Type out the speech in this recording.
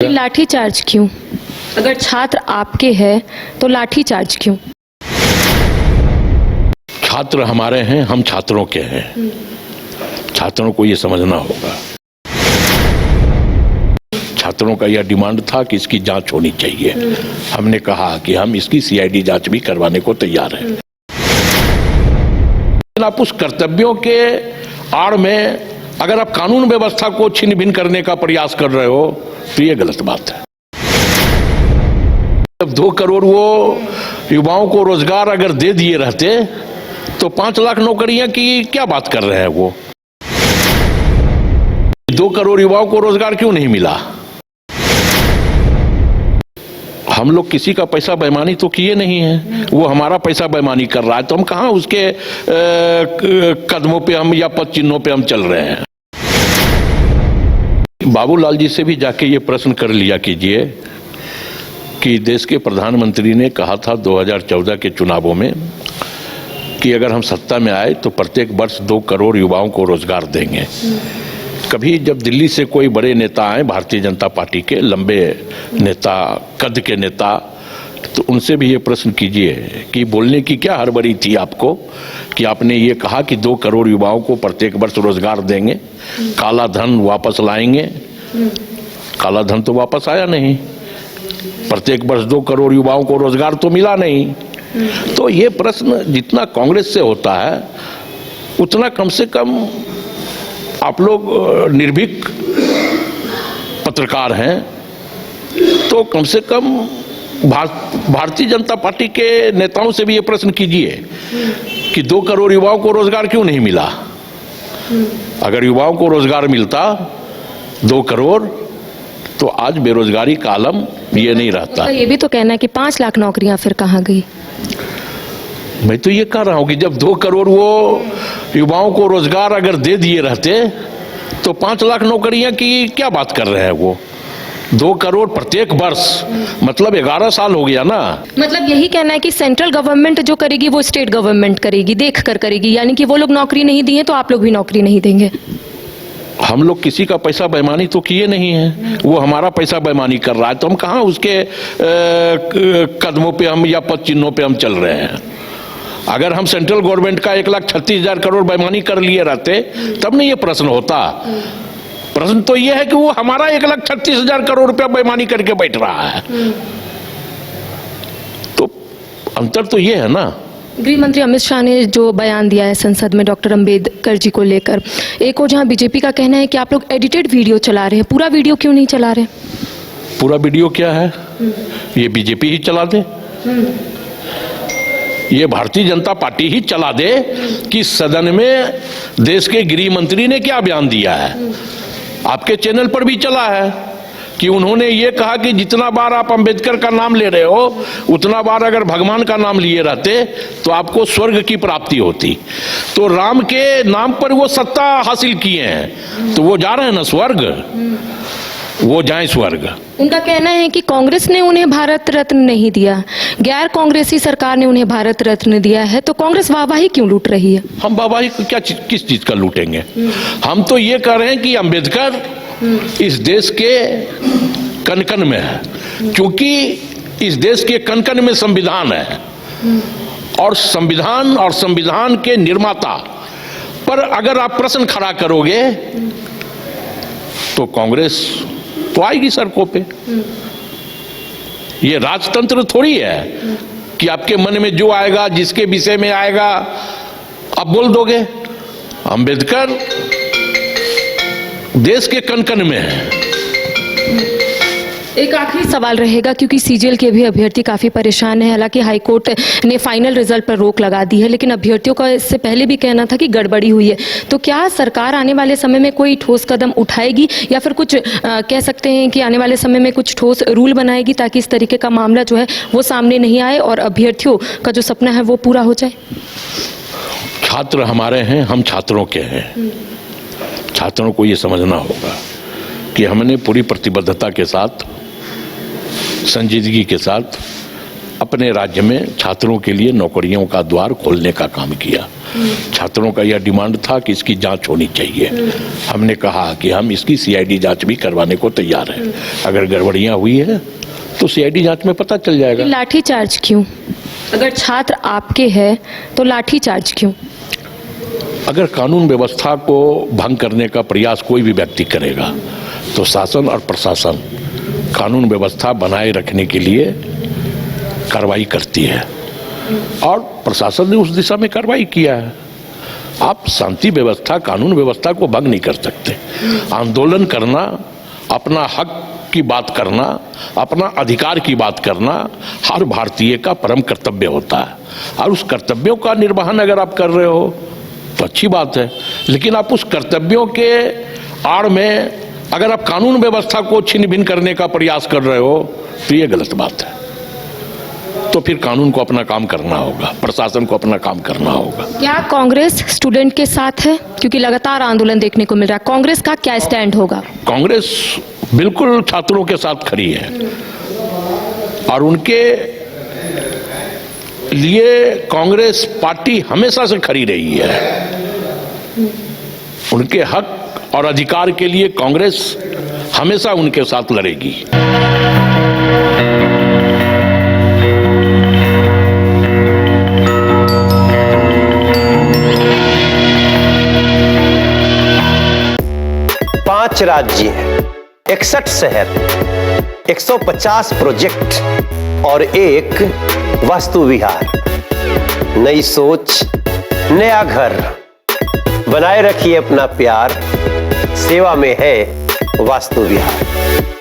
लाठी चार्ज क्यों? अगर छात्र आपके हैं तो लाठी चार्ज क्यों? छात्र हमारे हैं, हम छात्रों के हैं। छात्रों को ये समझना होगा। छात्रों का यह डिमांड था कि इसकी जांच होनी चाहिए। हमने कहा कि हम इसकी सीआईडी जांच भी करवाने को तैयार हैं। लेकिन आप उस कर्तव्यों के आड़ में अगर आप कानून व्यवस्था को छिन्न भिन्न करने का प्रयास कर रहे हो तो ये गलत बात है। जब 2 करोड़ वो युवाओं को रोजगार अगर दे दिए रहते तो 5 लाख नौकरियां की क्या बात कर रहे हैं वो? 2 करोड़ युवाओं को रोजगार क्यों नहीं मिला? हम लोग किसी का पैसा बेईमानी तो किए नहीं है, वो हमारा पैसा बेईमानी कर रहा है तो हम कहां उसके कदमों पे हम या पद चिन्हों पे हम चल रहे हैं। बाबूलाल जी से भी जाके ये प्रश्न कर लिया कीजिए कि देश के प्रधानमंत्री ने कहा था 2014 के चुनावों में कि अगर हम सत्ता में आए तो प्रत्येक वर्ष 2 करोड़ युवाओं को रोजगार देंगे। कभी जब दिल्ली से कोई बड़े नेता आए, भारतीय जनता पार्टी के लंबे नेता, कद के नेता, तो उनसे भी ये प्रश्न कीजिए कि बोलने की क्या हड़बड़ी थी आपको कि आपने ये कहा कि 2 करोड़ युवाओं को प्रत्येक वर्ष रोजगार देंगे, काला धन वापस लाएंगे। काला धन तो वापस आया नहीं, प्रत्येक वर्ष 2 करोड़ युवाओं को रोजगार तो मिला नहीं। तो ये प्रश्न जितना कांग्रेस से होता है उतना कम से कम आप लोग निर्भीक पत्रकार हैं तो कम से कम भारतीय जनता पार्टी के नेताओं से भी ये प्रश्न कीजिए कि 2 करोड़ युवाओं को रोजगार क्यों नहीं मिला। अगर युवाओं को रोजगार मिलता 2 करोड़ तो आज बेरोजगारी का आलम ये नहीं रहता। तो ये भी तो कहना है कि 5 लाख नौकरियां फिर कहाँ गई? मैं तो ये कह रहा हूं कि जब 2 करोड़ वो युवाओं को रोजगार अगर दे दिए रहते तो 5 लाख नौकरियां की क्या बात कर रहे हैं वो? 2 करोड़ प्रत्येक वर्ष मतलब 11 साल हो गया ना। मतलब यही कहना है कि सेंट्रल गवर्नमेंट जो करेगी वो स्टेट गवर्नमेंट करेगी, देख कर करेगी, यानी कि वो लोग नौकरी नहीं दिए तो आप लोग भी नौकरी नहीं देंगे। हम लोग किसी का पैसा बेईमानी तो किए नहीं है, वो हमारा पैसा बेईमानी कर रहा है तो हम कहां उसके कदमों पे हम या पद चिन्हों पे हम चल रहे हैं। अगर हम सेंट्रल गवर्नमेंट का 1,36,000 करोड़ बेईमानी कर लिए रहते तब नहीं ये प्रश्न होता। प्रश्न तो ये है कि वो हमारा 1,36,000 करोड़ रुपया बेईमानी करके बैठ रहा है। तो अंतर तो ये है ना। गृह मंत्री अमित शाह ने जो बयान दिया है संसद में डॉक्टर अंबेडकर जी को लेकर, एक और जहां बीजेपी का कहना है कि आप लोग एडिटेड वीडियो चला रहे हैं, पूरा वीडियो क्यों नहीं चला रहे? पूरा वीडियो क्या है? ये बीजेपी ही चला दे, ये भारतीय जनता पार्टी ही चला दे कि सदन में देश के गृह मंत्री ने क्या बयान दिया है। आपके चैनल पर भी चला है कि उन्होंने ये कहा कि जितना बार आप अंबेडकर का नाम ले रहे हो उतना बार अगर भगवान का नाम लिए रहते तो आपको स्वर्ग की प्राप्ति होती। तो राम के नाम पर वो सत्ता हासिल किए हैं तो वो जा रहे हैं ना स्वर्ग, वो जाए स्वर्ग। उनका कहना है कि कांग्रेस ने उन्हें भारत रत्न नहीं दिया, गैर कांग्रेसी सरकार ने उन्हें भारत रत्न दिया है, तो कांग्रेस वाहवाही क्यों लूट रही है? हम वाहवाही क्या किस चीज का लूटेंगे? हम तो ये कह रहे हैं कि अंबेडकर इस देश के कन-कन में है, क्योंकि इस देश के कन-कन में संविधान है और संविधान के निर्माता पर अगर आप प्रश्न खड़ा करोगे तो कांग्रेस तो आएगी सड़कों पे। ये राजतंत्र थोड़ी है कि आपके मन में जो आएगा, जिसके विषय में आएगा आप बोल दोगे। अंबेडकर देश के कन-कन में है। एक आखिरी सवाल रहेगा क्योंकि सीजीएल के भी अभ्यर्थी काफी परेशान है। हालांकि हाईकोर्ट ने फाइनल रिजल्ट पर रोक लगा दी है, लेकिन अभ्यर्थियों का इससे पहले भी कहना था कि गड़बड़ी हुई है। तो क्या सरकार आने वाले समय में कोई ठोस कदम उठाएगी या फिर कुछ कह सकते हैं कि आने वाले समय में कुछ ठोस रूल बनाएगी ताकि इस तरीके का मामला जो है वो सामने नहीं आए और अभ्यर्थियों का जो सपना है वो पूरा हो जाए? छात्र हमारे हैं, हम छात्रों के हैं। छात्रों को ये समझना होगा कि हमने पूरी प्रतिबद्धता के साथ, संजीदगी के साथ अपने राज्य में छात्रों के लिए नौकरियों का द्वार खोलने का काम किया। छात्रों का यह डिमांड था कि इसकी जांच होनी चाहिए। हमने कहा कि हम इसकी सीआईडी जांच भी करवाने को तैयार हैं। अगर गड़बड़ियां हुई है तो सीआईडी जांच में पता चल जाएगा। लाठी चार्ज क्यों? अगर छात्र आपके हैं तो लाठी चार्ज क्यों? अगर कानून व्यवस्था को भंग करने का प्रयास कोई भी व्यक्ति करेगा तो शासन और प्रशासन कानून व्यवस्था बनाए रखने के लिए कार्रवाई करती है और प्रशासन ने उस दिशा में कार्रवाई किया है। आप शांति व्यवस्था, कानून व्यवस्था को भंग नहीं कर सकते। आंदोलन करना, अपना हक की बात करना, अपना अधिकार की बात करना हर भारतीय का परम कर्तव्य होता है और उस कर्तव्यों का निर्वहन अगर आप कर रहे हो तो अच्छी बात है, लेकिन आप उस कर्तव्यों के आड़ में अगर आप कानून व्यवस्था को छिन्न भिन्न करने का प्रयास कर रहे हो तो ये गलत बात है। तो फिर कानून को अपना काम करना होगा, प्रशासन को अपना काम करना होगा। क्या कांग्रेस स्टूडेंट के साथ है? क्योंकि लगातार आंदोलन देखने को मिल रहा है, कांग्रेस का क्या स्टैंड होगा? कांग्रेस बिल्कुल छात्रों के साथ खड़ी है और उनके लिए कांग्रेस पार्टी हमेशा से खड़ी रही है। उनके हक और अधिकार के लिए कांग्रेस हमेशा उनके साथ लड़ेगी। पांच राज्य, 61 शहर, 150 प्रोजेक्ट और एक वास्तु विहार। नई सोच, नया घर। बनाए रखिए अपना प्यार, सेवा में है वास्तु विहार।